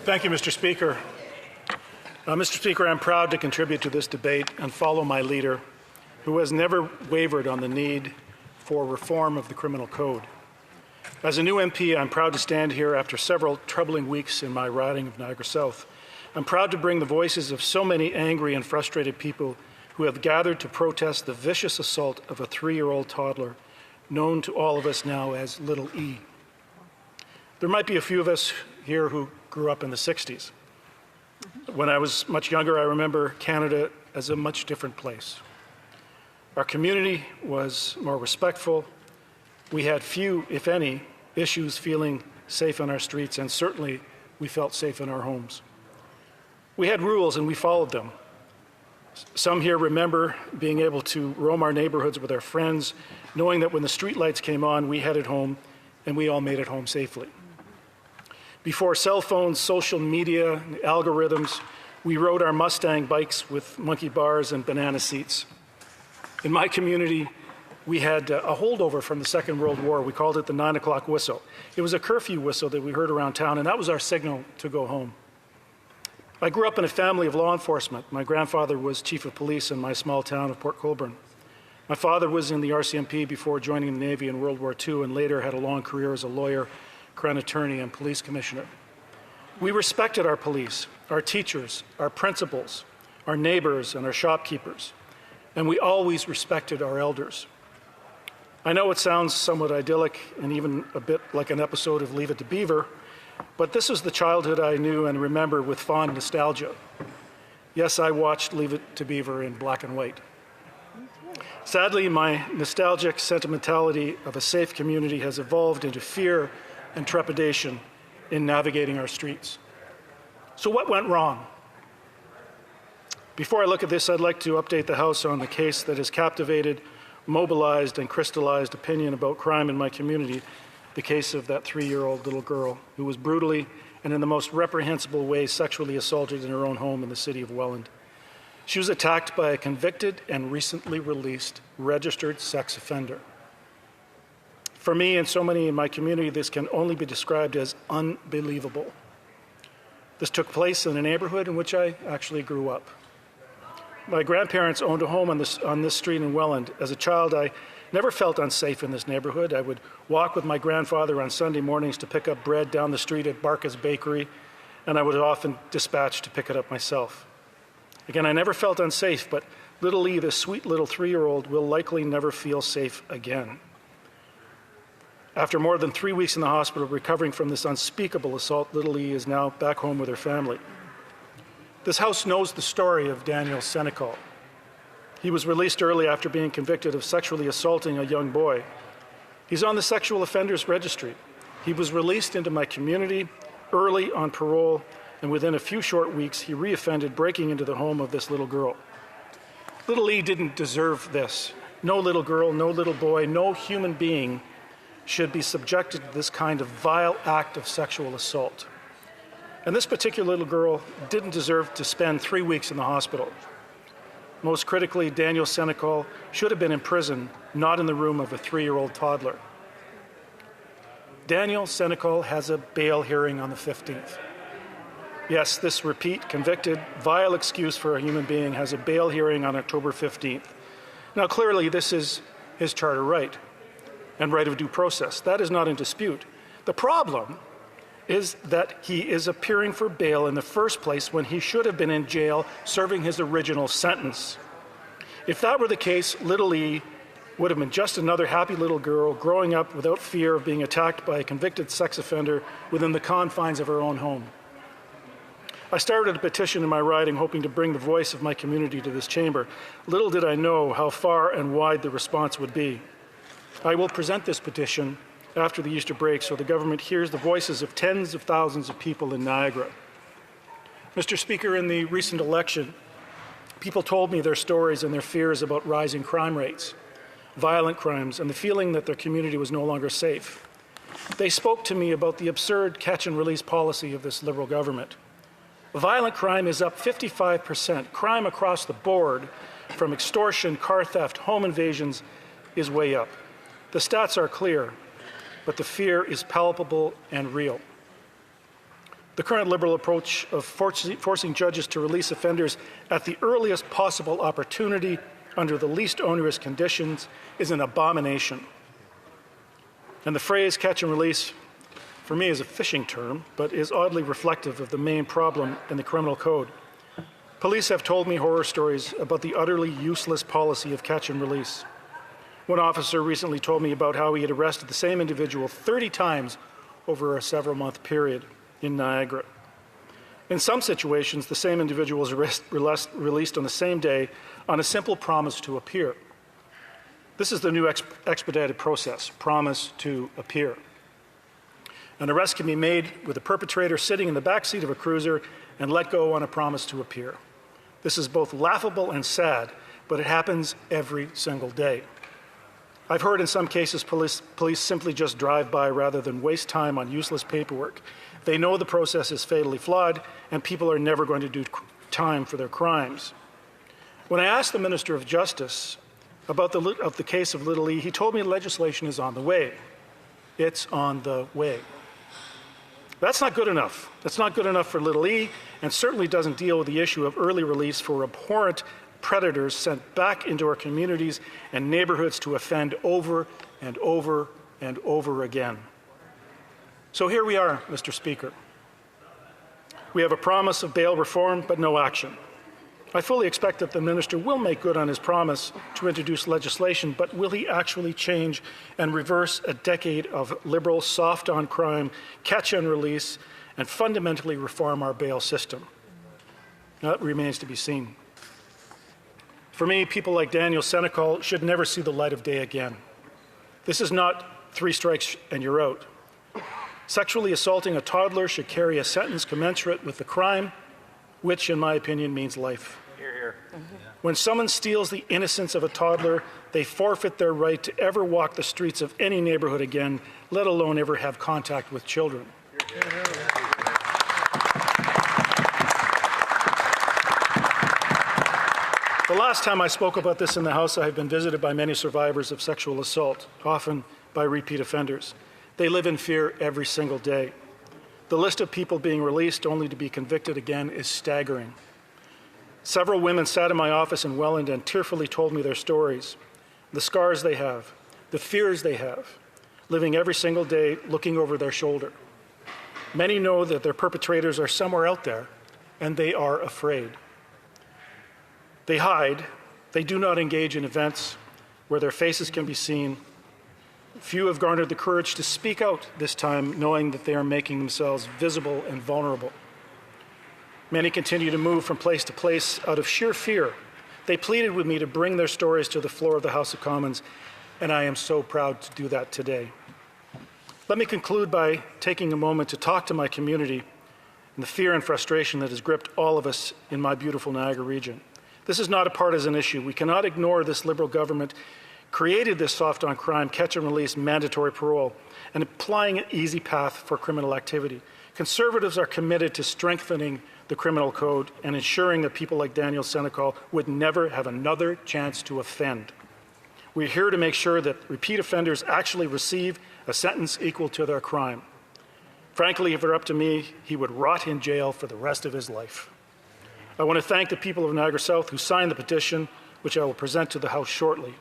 Thank you, Mr. Speaker. Mr. Speaker, I'm proud to contribute to this debate and follow my leader, who has never wavered on the need for reform of the criminal code. As a new MP, I'm proud to stand here after several troubling weeks in my riding of Niagara South. I'm proud to bring the voices of so many angry and frustrated people who have gathered to protest the vicious assault of a 3-year-old toddler, known to all of us now as Little E. There might be a few of us here who grew up in the 60s. When I was much younger, I remember Canada as a much different place. Our community was more respectful. We had few, if any, issues feeling safe on our streets, and certainly we felt safe in our homes. We had rules and we followed them. Some here remember being able to roam our neighborhoods with our friends, knowing that when the street lights came on, we headed home and we all made it home safely. Before cell phones, social media, and algorithms, we rode our Mustang bikes with monkey bars and banana seats. In my community, we had a holdover from the Second World War. We called it the 9 o'clock whistle. It was a curfew whistle that we heard around town, and that was our signal to go home. I grew up in a family of law enforcement. My grandfather was chief of police in my small town of Port Colborne. My father was in the RCMP before joining the Navy in World War II, and later had a long career as a lawyer, Crown Attorney, and police commissioner. We respected our police, our teachers, our principals, our neighbors, and our shopkeepers, and we always respected our elders. I know it sounds somewhat idyllic and even a bit like an episode of Leave It to Beaver, but this is the childhood I knew and remember with fond nostalgia. Yes, I watched Leave It to Beaver in black and white. Sadly, my nostalgic sentimentality of a safe community has evolved into fear and trepidation in navigating our streets. So what went wrong? Before I look at this, I'd like to update the House on the case that has captivated, mobilized, and crystallized opinion about crime in my community, the case of that 3-year-old little girl who was brutally and in the most reprehensible way sexually assaulted in her own home in the city of Welland. She was attacked by a convicted and recently released registered sex offender. For me and so many in my community, this can only be described as unbelievable. This took place in a neighborhood in which I actually grew up. My grandparents owned a home on this street in Welland. As a child, I never felt unsafe in this neighborhood. I would walk with my grandfather on Sunday mornings to pick up bread down the street at Barca's Bakery, and I was often dispatched to pick it up myself. Again, I never felt unsafe, but little E, this sweet little 3-year-old, will likely never feel safe again. After more than 3 weeks in the hospital recovering from this unspeakable assault, little E is now back home with her family. This House knows the story of Daniel Senecal. He was released early after being convicted of sexually assaulting a young boy. He's on the sexual offenders registry. He was released into my community early on parole, and within a few short weeks, he reoffended, breaking into the home of this little girl. Little E didn't deserve this. No little girl, no little boy, no human being should be subjected to this kind of vile act of sexual assault. And this particular little girl didn't deserve to spend 3 weeks in the hospital. Most critically, Daniel Senecal should have been in prison, not in the room of a 3-year-old toddler. Daniel Senecal has a bail hearing on the 15th. Yes, this repeat, convicted, vile excuse for a human being has a bail hearing on October 15th. Now, clearly, this is his charter right and right of due process. That is not in dispute. The problem is that he is appearing for bail in the first place when he should have been in jail serving his original sentence. If that were the case, little E would have been just another happy little girl growing up without fear of being attacked by a convicted sex offender within the confines of her own home. I started a petition in my riding hoping to bring the voice of my community to this chamber. Little did I know how far and wide the response would be. I will present this petition after the Easter break so the government hears the voices of tens of thousands of people in Niagara. Mr. Speaker, in the recent election, people told me their stories and their fears about rising crime rates, violent crimes, and the feeling that their community was no longer safe. They spoke to me about the absurd catch-and-release policy of this Liberal government. Violent crime is up 55%. Crime across the board, from extortion, car theft, home invasions, is way up. The stats are clear, but the fear is palpable and real. The current Liberal approach of forcing judges to release offenders at the earliest possible opportunity under the least onerous conditions is an abomination. And the phrase catch and release, for me, is a fishing term, but is oddly reflective of the main problem in the criminal code. Police have told me horror stories about the utterly useless policy of catch and release. One officer recently told me about how he had arrested the same individual 30 times over a several-month period in Niagara. In some situations, the same individual was released on the same day on a simple promise to appear. This is the new expedited process, promise to appear. An arrest can be made with the perpetrator sitting in the back seat of a cruiser and let go on a promise to appear. This is both laughable and sad, but it happens every single day. I've heard in some cases police simply just drive by rather than waste time on useless paperwork. They know the process is fatally flawed and people are never going to do time for their crimes. When I asked the Minister of Justice about the case of Little E, he told me legislation is on the way. It's on the way. That's not good enough. That's not good enough for Little E, and certainly doesn't deal with the issue of early release for abhorrent predators sent back into our communities and neighborhoods to offend over and over and over again. So here we are, Mr. Speaker. We have a promise of bail reform, but no action. I fully expect that the minister will make good on his promise to introduce legislation, but will he actually change and reverse a decade of Liberal soft-on-crime, catch and release, and fundamentally reform our bail system? That remains to be seen. For me, people like Daniel Senecal should never see the light of day again. This is not 3 strikes and you're out. Sexually assaulting a toddler should carry a sentence commensurate with the crime, which, in my opinion, means life. Hear, hear. When someone steals the innocence of a toddler, they forfeit their right to ever walk the streets of any neighborhood again, let alone ever have contact with children. The last time I spoke about this in the House, I have been visited by many survivors of sexual assault, often by repeat offenders. They live in fear every single day. The list of people being released only to be convicted again is staggering. Several women sat in my office in Welland and tearfully told me their stories, the scars they have, the fears they have, living every single day looking over their shoulder. Many know that their perpetrators are somewhere out there, and they are afraid. They hide. They do not engage in events where their faces can be seen. Few have garnered the courage to speak out this time, knowing that they are making themselves visible and vulnerable. Many continue to move from place to place out of sheer fear. They pleaded with me to bring their stories to the floor of the House of Commons, and I am so proud to do that today. Let me conclude by taking a moment to talk to my community and the fear and frustration that has gripped all of us in my beautiful Niagara region. This is not a partisan issue. We cannot ignore this Liberal government created this soft-on-crime, catch-and-release mandatory parole and applying an easy path for criminal activity. Conservatives are committed to strengthening the criminal code and ensuring that people like Daniel Senecal would never have another chance to offend. We're here to make sure that repeat offenders actually receive a sentence equal to their crime. Frankly, if it were up to me, he would rot in jail for the rest of his life. I want to thank the people of Niagara South who signed the petition, which I will present to the House shortly.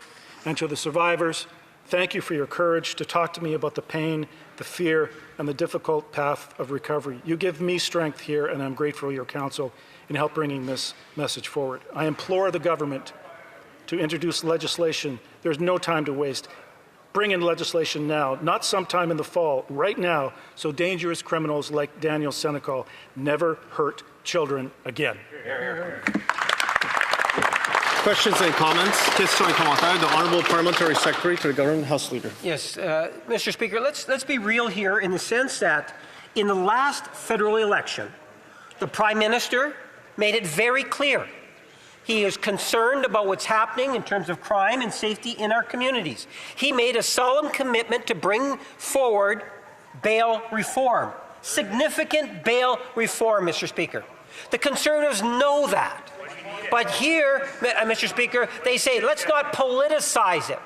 And to the survivors, thank you for your courage to talk to me about the pain, the fear, and the difficult path of recovery. You give me strength here, and I'm grateful for your counsel in help bringing this message forward. I implore the government to introduce legislation. There's no time to waste. Bring in legislation now, not sometime in the fall, right now, so dangerous criminals like Daniel Senecal never hurt children again. Questions and comments? Questions et commentaires. The Honourable Parliamentary Secretary to the Government House Leader. Yes, Mr. Speaker, let's be real here in the sense that in the last federal election, the Prime Minister made it very clear he is concerned about what's happening in terms of crime and safety in our communities. He made a solemn commitment to bring forward bail reform, significant bail reform, Mr. Speaker. The Conservatives know that. But here, Mr. Speaker, they say, let's not politicize it.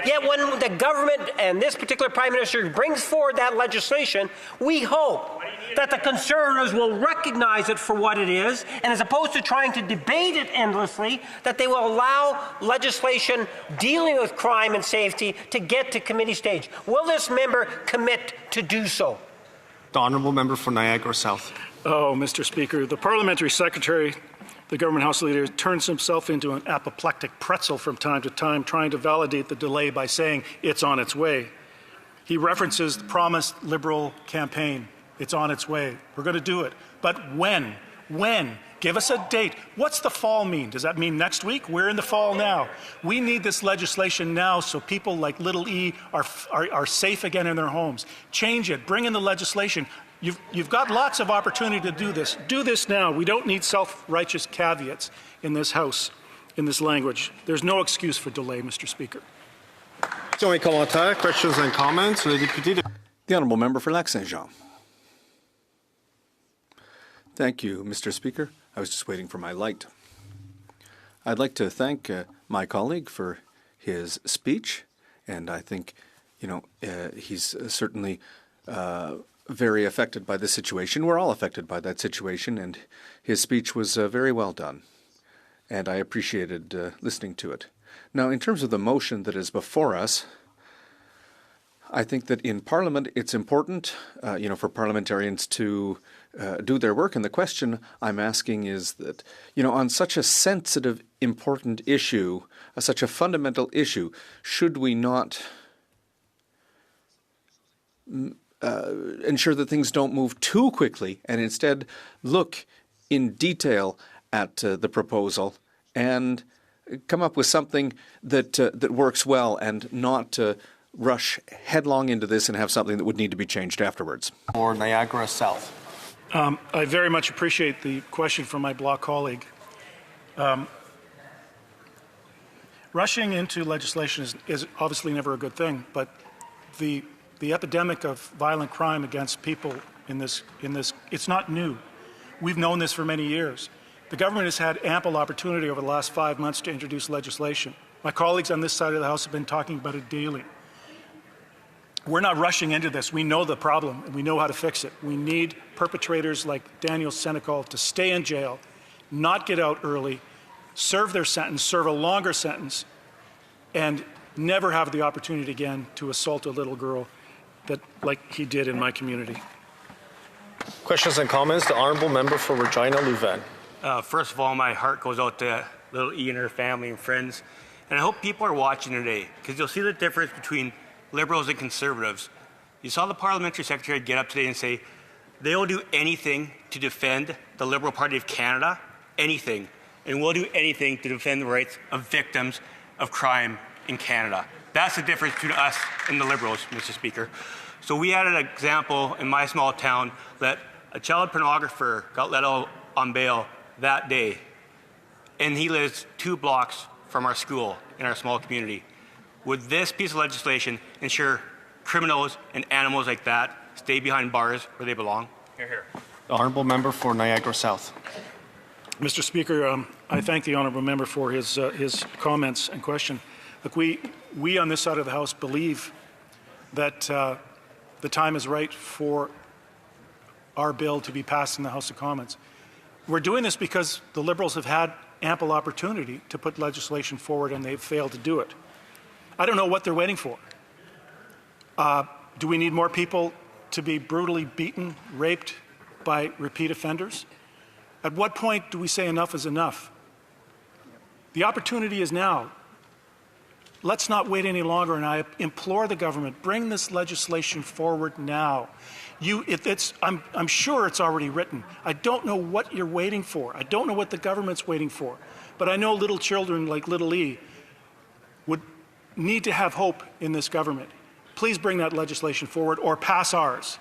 Yet when the government and this particular Prime Minister brings forward that legislation, we hope that the Conservatives will recognize it for what it is, and as opposed to trying to debate it endlessly, that they will allow legislation dealing with crime and safety to get to committee stage. Will this member commit to do so? The honourable member for Niagara South. Oh, Mr. Speaker, the parliamentary secretary, the government House Leader, turns himself into an apoplectic pretzel from time to time, trying to validate the delay by saying it's on its way. He references the promised Liberal campaign. It's on its way. We're going to do it. But when? When? Give us a date. What's the fall mean? Does that mean next week? We're in the fall now. We need this legislation now so people like little E are safe again in their homes. Change it. Bring in the legislation. You've got lots of opportunity to do this. Do this now. We don't need self-righteous caveats in this House, in this language. There's no excuse for delay, Mr. Speaker. Questions and comments? The honourable member for Lac-Saint-Jean. Thank you, Mr. Speaker. I was just waiting for my light. I'd like to thank my colleague for his speech, and I think, he's certainly very affected by the situation. We're all affected by that situation, and his speech was very well done, and I appreciated listening to it. Now, in terms of the motion that is before us, I think that in Parliament it's important, for parliamentarians to do their work. And the question I'm asking is that, on such a sensitive, important issue, such a fundamental issue, should we not ensure that things don't move too quickly and instead look in detail at the proposal and come up with something that works well and not rush headlong into this and have something that would need to be changed afterwards? Or Niagara South. I very much appreciate the question from my Bloc colleague. Rushing into legislation is obviously never a good thing, but the epidemic of violent crime against people in this, it's not new. We've known this for many years. The government has had ample opportunity over the last 5 months to introduce legislation. My colleagues on this side of the House have been talking about it daily. We're not rushing into this. We know the problem, and we know how to fix it. We need perpetrators like Daniel Senecal to stay in jail, not get out early, serve their sentence, serve a longer sentence, and never have the opportunity again to assault a little girl like he did in my community. Questions and comments? The honourable member for Regina Louvain. First of all, my heart goes out to little E and her family and friends. And I hope people are watching today, because you'll see the difference between Liberals and Conservatives. You saw the parliamentary secretary get up today and say they will do anything to defend the Liberal Party of Canada, anything, and we'll do anything to defend the rights of victims of crime in Canada. That's the difference between us and the Liberals, Mr. Speaker. So we had an example in my small town that a child pornographer got let out on bail that day, and he lives 2 blocks from our school in our small community. Would this piece of legislation ensure criminals and animals like that stay behind bars where they belong? Hear, hear. The honourable member for Niagara South. Mr. Speaker, I thank the honourable member for his comments and question. Look, we on this side of the House believe that the time is right for our bill to be passed in the House of Commons. We're doing this because the Liberals have had ample opportunity to put legislation forward and they've failed to do it. I don't know what they're waiting for. Do we need more people to be brutally beaten, raped by repeat offenders? At what point do we say enough is enough? The opportunity is now. Let's not wait any longer, and I implore the government, bring this legislation forward now. I'm sure it's already written. I don't know what you're waiting for. I don't know what the government's waiting for. But I know little children like little E would need to have hope in this government. Please bring that legislation forward or pass ours.